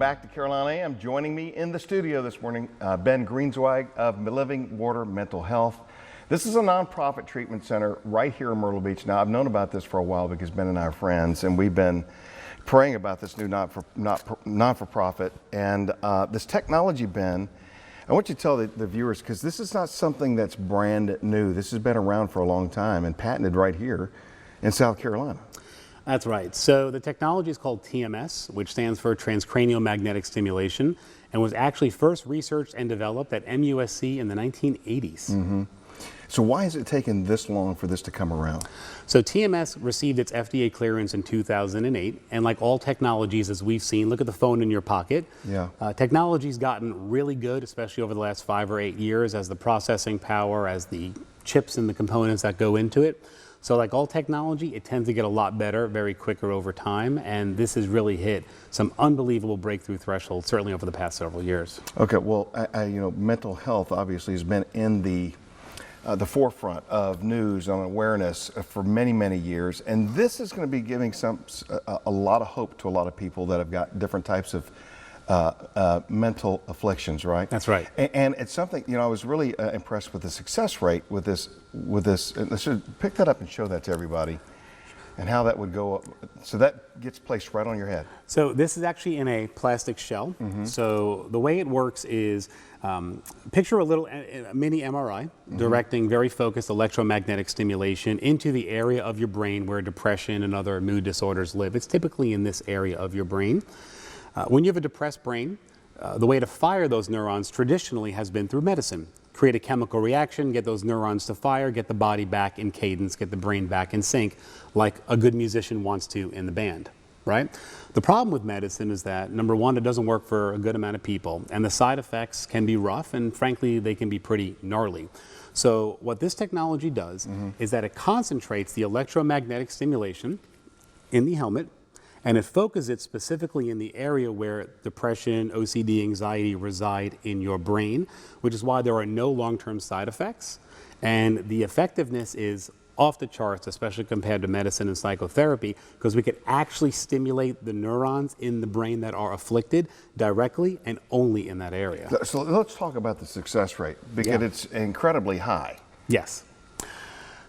Back to Carolina AM. Joining me in the studio this morning, Ben Greenzweig of Living Water Mental Health. This is a nonprofit treatment center right here in Myrtle Beach. Now, I've known about this for a while because Ben and I are friends, and we've been praying about this new not-for-profit. And this technology, Ben, I want you to tell the viewers, because this is not something that's brand new. This has been around for a long time and patented right here in South Carolina. That's right. So the technology is called TMS, which stands for transcranial magnetic stimulation, and was actually first researched and developed at MUSC in the 1980s. Mm-hmm. So why has it taken this long for this to come around? So TMS received its FDA clearance in 2008, and like all technologies, as we've seen, look at the phone in your pocket. Yeah. Technology's gotten really good, especially over the last 5 or 8 years, as the processing power, as the chips and the components that go into it. So like all technology, it tends to get a lot better, very quicker over time, and this has really hit some unbelievable breakthrough thresholds, certainly over the past several years. Okay, well, mental health obviously has been in the forefront of news on awareness for many, many years, and this is going to be giving a lot of hope to a lot of people that have got different types of mental afflictions, right? That's right. And it's something, I was really impressed with the success rate with this, and I should pick that up and show that to everybody and how that would go up. So that gets placed right on your head. So this is actually in a plastic shell. Mm-hmm. So the way it works is, picture a mini MRI, mm-hmm, directing very focused electromagnetic stimulation into the area of your brain where depression and other mood disorders live. It's typically in this area of your brain. When you have a depressed brain, the way to fire those neurons traditionally has been through medicine. Create a chemical reaction, get those neurons to fire, get the body back in cadence, get the brain back in sync, like a good musician wants to in the band, right? The problem with medicine is that, number one, it doesn't work for a good amount of people, and the side effects can be rough, and frankly, they can be pretty gnarly. So what this technology does, mm-hmm, is that it concentrates the electromagnetic stimulation in the helmet, and it focuses it specifically in the area where depression, OCD, anxiety reside in your brain, which is why there are no long-term side effects. And the effectiveness is off the charts, especially compared to medicine and psychotherapy, because we could actually stimulate the neurons in the brain that are afflicted directly and only in that area. So let's talk about the success rate, because it's incredibly high. Yes.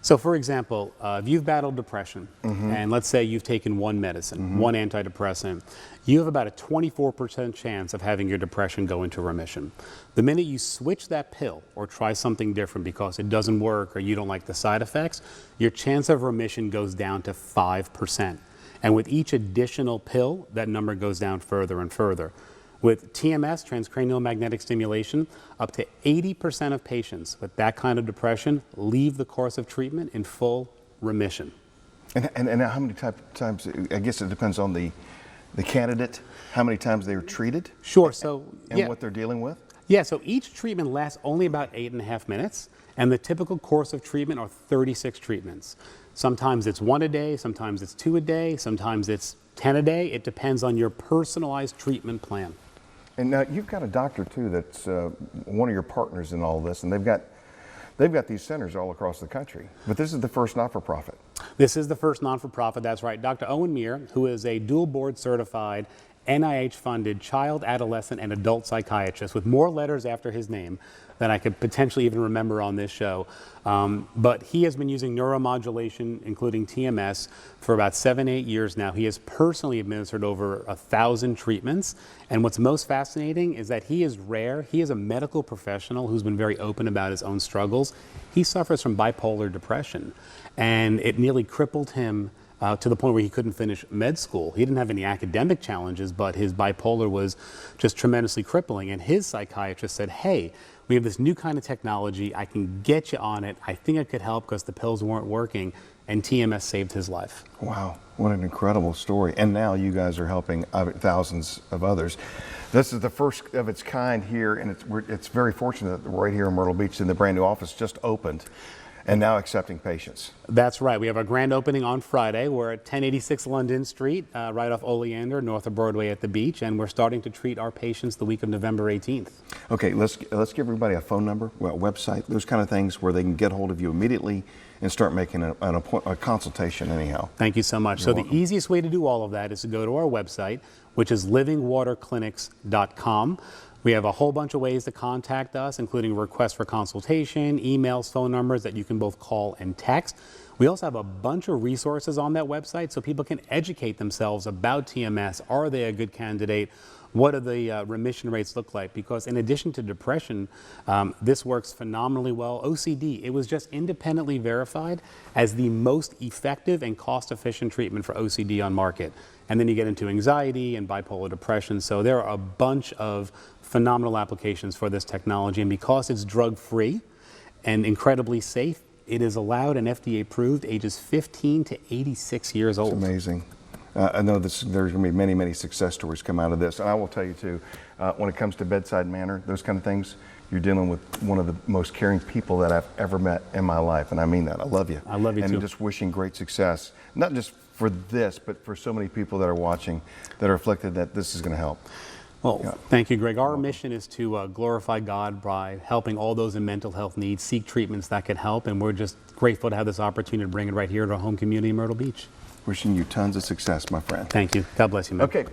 So for example, if you've battled depression, mm-hmm, and let's say you've taken one medicine, mm-hmm, one antidepressant, you have about a 24% chance of having your depression go into remission. The minute you switch that pill or try something different because it doesn't work or you don't like the side effects, your chance of remission goes down to 5%. And with each additional pill, that number goes down further and further. With TMS, transcranial magnetic stimulation, up to 80% of patients with that kind of depression leave the course of treatment in full remission. And how many times, I guess it depends on the candidate, how many times they were treated? Sure, so and what they're dealing with? Yeah, so each treatment lasts only about 8.5 minutes, and the typical course of treatment are 36 treatments. Sometimes it's 1 a day, sometimes it's 2 a day, sometimes it's 10 a day. It depends on your personalized treatment plan. And now you've got a doctor too that's one of your partners in all this, and they've got these centers all across the country. But this is the first not-for-profit. This is the first non-for-profit, that's right. Dr. Owen Meir, who is a dual board certified, NIH-funded child, adolescent, and adult psychiatrist with more letters after his name than I could potentially even remember on this show. But he has been using neuromodulation, including TMS, for about 7-8 years now. He has personally administered over 1,000 treatments. And what's most fascinating is that he is rare. He is a medical professional who's been very open about his own struggles. He suffers from bipolar depression, and it nearly crippled him to the point where he couldn't finish med school. He didn't have any academic challenges, but his bipolar was just tremendously crippling. And his psychiatrist said, hey, we have this new kind of technology. I can get you on it. I think it could help because the pills weren't working. And TMS saved his life. Wow, what an incredible story. And now you guys are helping thousands of others. This is the first of its kind here, and it's very fortunate that right here in Myrtle Beach, and the brand new office just opened. and now accepting patients. That's right. We have our grand opening on Friday. We're at 1086 London Street, right off Oleander, north of Broadway at the beach, and we're starting to treat our patients the week of November 18th. Okay, let's give everybody a phone number, well, website, those kind of things where they can get hold of you immediately and start making a consultation anyhow. Thank you so much. So the easiest way to do all of that is to go to our website, which is livingwaterclinics.com. We have a whole bunch of ways to contact us, including requests for consultation, emails, phone numbers that you can both call and text. We also have a bunch of resources on that website so people can educate themselves about TMS. Are they a good candidate? What do the remission rates look like? Because in addition to depression, this works phenomenally well. OCD, it was just independently verified as the most effective and cost-efficient treatment for OCD on market. And then you get into anxiety and bipolar depression. So there are a bunch of phenomenal applications for this technology. And because it's drug-free and incredibly safe, it is allowed and FDA approved ages 15 to 86 years old. It's amazing. I know there's going to be many, many success stories come out of this. And I will tell you too, when it comes to bedside manner, those kind of things, you're dealing with one of the most caring people that I've ever met in my life. And I mean that. I love you. I love you too. And just wishing great success, not just for this, but for so many people that are watching that are afflicted, that this is going to help. Well, thank you, Greg. Our mission is to glorify God by helping all those in mental health need seek treatments that could help. And we're just grateful to have this opportunity to bring it right here to our home community in Myrtle Beach. Wishing you tons of success, my friend. Thank you. God bless you, man. Okay.